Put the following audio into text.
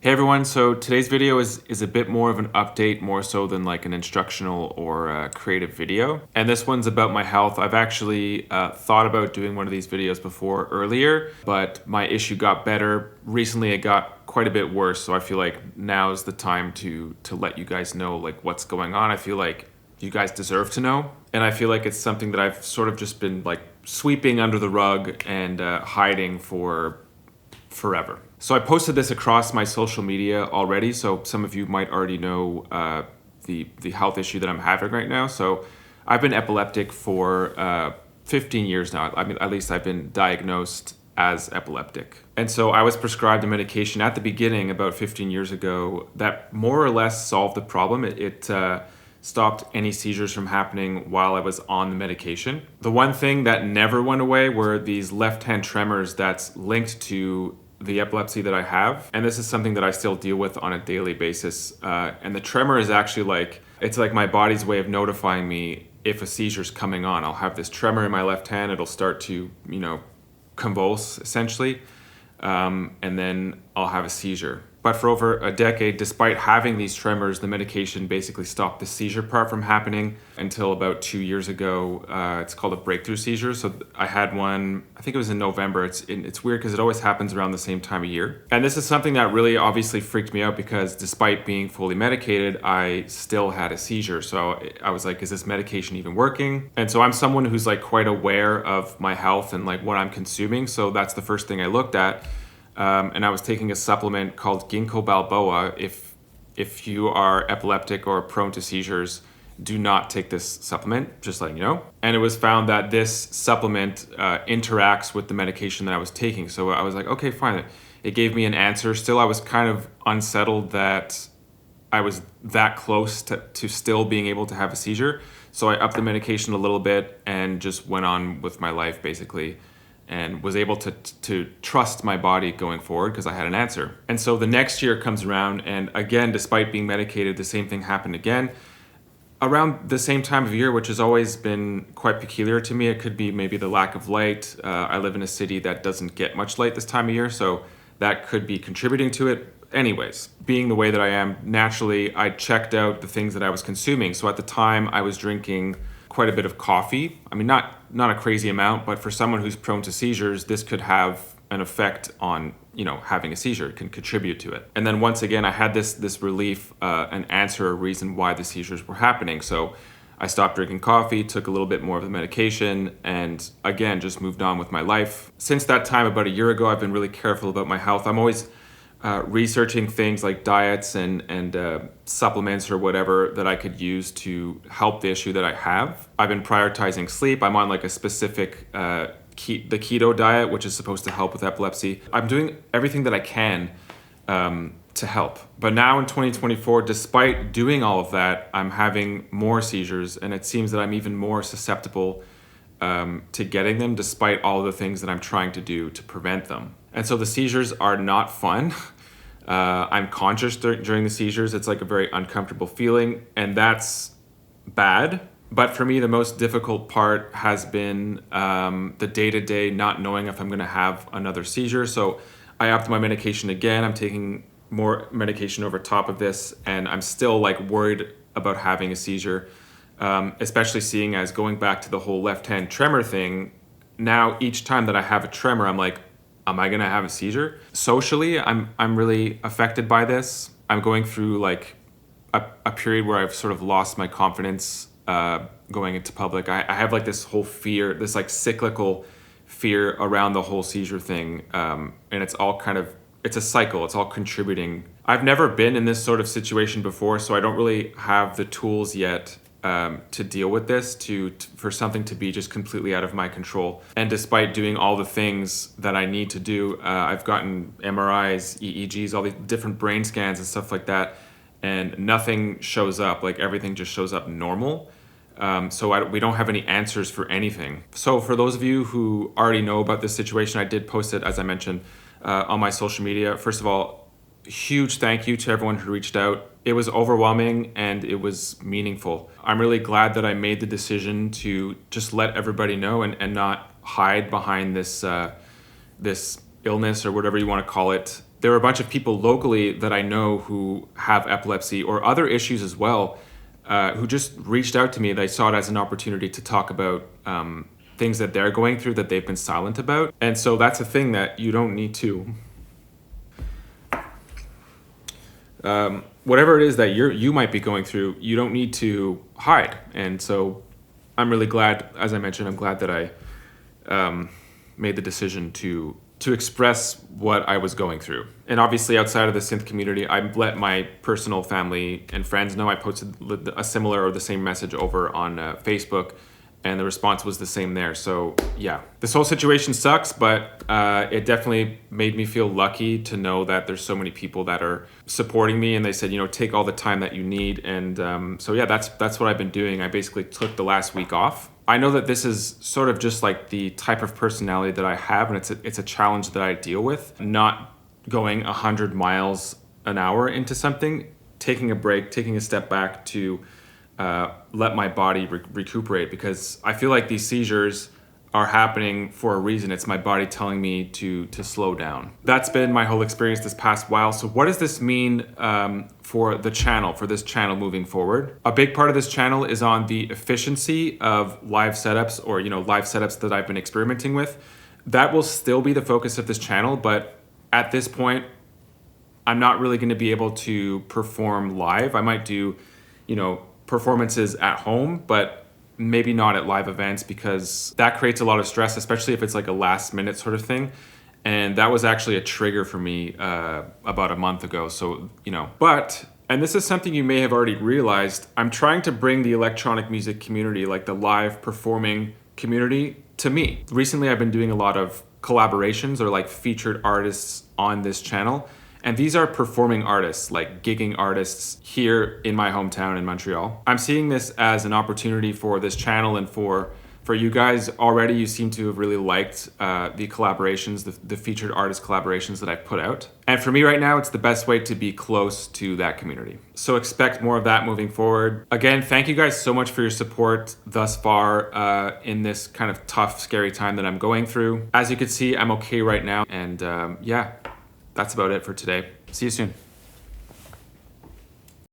Hey everyone, so today's video is a bit more of an update, more so than like an instructional or a creative video. And this one's about my health. I've actually thought about doing one of these videos before earlier, but my issue got better. Recently it got quite a bit worse, so I feel like now is the time to let you guys know like what's going on. I feel like you guys deserve to know. And I feel like it's something that I've sort of just been like sweeping under the rug and hiding for forever. So I posted this across my social media already, so some of you might already know the health issue that I'm having right now. So I've been epileptic for 15 years now. I mean, at least I've been diagnosed as epileptic. And so I was prescribed a medication at the beginning about 15 years ago that more or less solved the problem. It stopped any seizures from happening while I was on the medication. The one thing that never went away were these left-hand tremors that's linked to the epilepsy that I have. And this is something that I still deal with on a daily basis. And the tremor is actually like, it's like my body's way of notifying me if a seizure's coming on. I'll have this tremor in my left hand, it'll start to, convulse essentially. And then I'll have a seizure. But for over a decade, despite having these tremors, the medication basically stopped the seizure part from happening until about 2 years ago. It's called a breakthrough seizure. So I had one, I think it was in November. It's weird because it always happens around the same time of year. And this is something that really obviously freaked me out because despite being fully medicated, I still had a seizure. So I was like, is this medication even working? And so I'm someone who's like quite aware of my health and like what I'm consuming. So that's the first thing I looked at. And I was taking a supplement called Ginkgo biloba. If you are epileptic or prone to seizures, do not take this supplement, just letting you know. And it was found that this supplement interacts with the medication that I was taking. So I was like, okay, fine. It gave me an answer. Still, I was kind of unsettled that I was that close to still being able to have a seizure. So I upped the medication a little bit and just went on with my life, basically, and was able to trust my body going forward because I had an answer. And so the next year comes around, and again, despite being medicated, the same thing happened again. Around the same time of year, which has always been quite peculiar to me. It could be maybe the lack of light. I live in a city that doesn't get much light this time of year, so that could be contributing to it. Anyways, being the way that I am, naturally, I checked out the things that I was consuming. So at the time, I was drinking quite a bit of coffee. I mean, not a crazy amount, but for someone who's prone to seizures, this could have an effect on, having a seizure. It can contribute to it. And then once again, I had this relief, an answer, a reason why the seizures were happening. So I stopped drinking coffee, took a little bit more of the medication, and again, just moved on with my life. Since that time, about a year ago, I've been really careful about my health. I'm always researching things like diets and supplements or whatever that I could use to help the issue that I have. I've been prioritizing sleep. I'm on like a specific the keto diet, which is supposed to help with epilepsy. I'm doing everything that I can to help. But now in 2024, despite doing all of that, I'm having more seizures, and it seems that I'm even more susceptible to getting them despite all of the things that I'm trying to do to prevent them. And so the seizures are not fun. I'm conscious during the seizures. It's like a very uncomfortable feeling, and that's bad. But for me, the most difficult part has been the day-to-day not knowing if I'm going to have another seizure. So I upped my medication again. I'm taking more medication over top of this, and I'm still like worried about having a seizure, especially seeing as going back to the whole left-hand tremor thing. Now, each time that I have a tremor, I'm like, am I gonna have a seizure? Socially, I'm really affected by this. I'm going through like a period where I've sort of lost my confidence going into public. I have like this whole fear, this like cyclical fear around the whole seizure thing. And it's all it's a cycle, it's all contributing. I've never been in this sort of situation before, so I don't really have the tools yet to deal with this, for something to be just completely out of my control. And despite doing all the things that I need to do, I've gotten MRIs, EEGs, all the different brain scans and stuff like that, and nothing shows up. Like everything just shows up normal. So we don't have any answers for anything. So for those of you who already know about this situation, I did post it, as I mentioned, on my social media. First of all, huge thank you to everyone who reached out. It was overwhelming and it was meaningful. I'm really glad that I made the decision to just let everybody know and not hide behind this illness or whatever you want to call it. there were a bunch of people locally that I know who have epilepsy or other issues as well, who just reached out to me. They saw it as an opportunity to talk about things that they're going through that they've been silent about. And so that's a thing that you don't need to, whatever it is that you might be going through, you don't need to hide. And so I'm really glad, as I mentioned, I'm glad that I made the decision to express what I was going through. And obviously outside of the synth community, I let my personal family and friends know. I posted a similar or the same message over on Facebook, and the response was the same there. So yeah, this whole situation sucks, but it definitely made me feel lucky to know that there's so many people that are supporting me, and they said, take all the time that you need. And so yeah, that's what I've been doing. I basically took the last week off. I know that this is sort of just like the type of personality that I have, and it's a challenge that I deal with. Not going 100 miles an hour into something, taking a break, taking a step back to let my body recuperate, because I feel like these seizures are happening for a reason. It's my body telling me to slow down. That's been my whole experience this past while. So what does this mean for the channel, for this channel moving forward? A big part of this channel is on the efficiency of live setups, or live setups that I've been experimenting with. That will still be the focus of this channel, but at this point, I'm not really going to be able to perform live. I might do, performances at home, but maybe not at live events, because that creates a lot of stress, especially if it's like a last minute sort of thing. And that was actually a trigger for me about a month ago. So, but, and this is something you may have already realized, I'm trying to bring the electronic music community, like the live performing community, to me. Recently, I've been doing a lot of collaborations or like featured artists on this channel. And these are performing artists, like gigging artists here in my hometown in Montreal. I'm seeing this as an opportunity for this channel and for you guys. Already, you seem to have really liked the collaborations, the featured artist collaborations that I've put out. And for me right now, it's the best way to be close to that community. So expect more of that moving forward. Again, thank you guys so much for your support thus far in this kind of tough, scary time that I'm going through. As you can see, I'm okay right now. And yeah. That's about it for today. See you soon.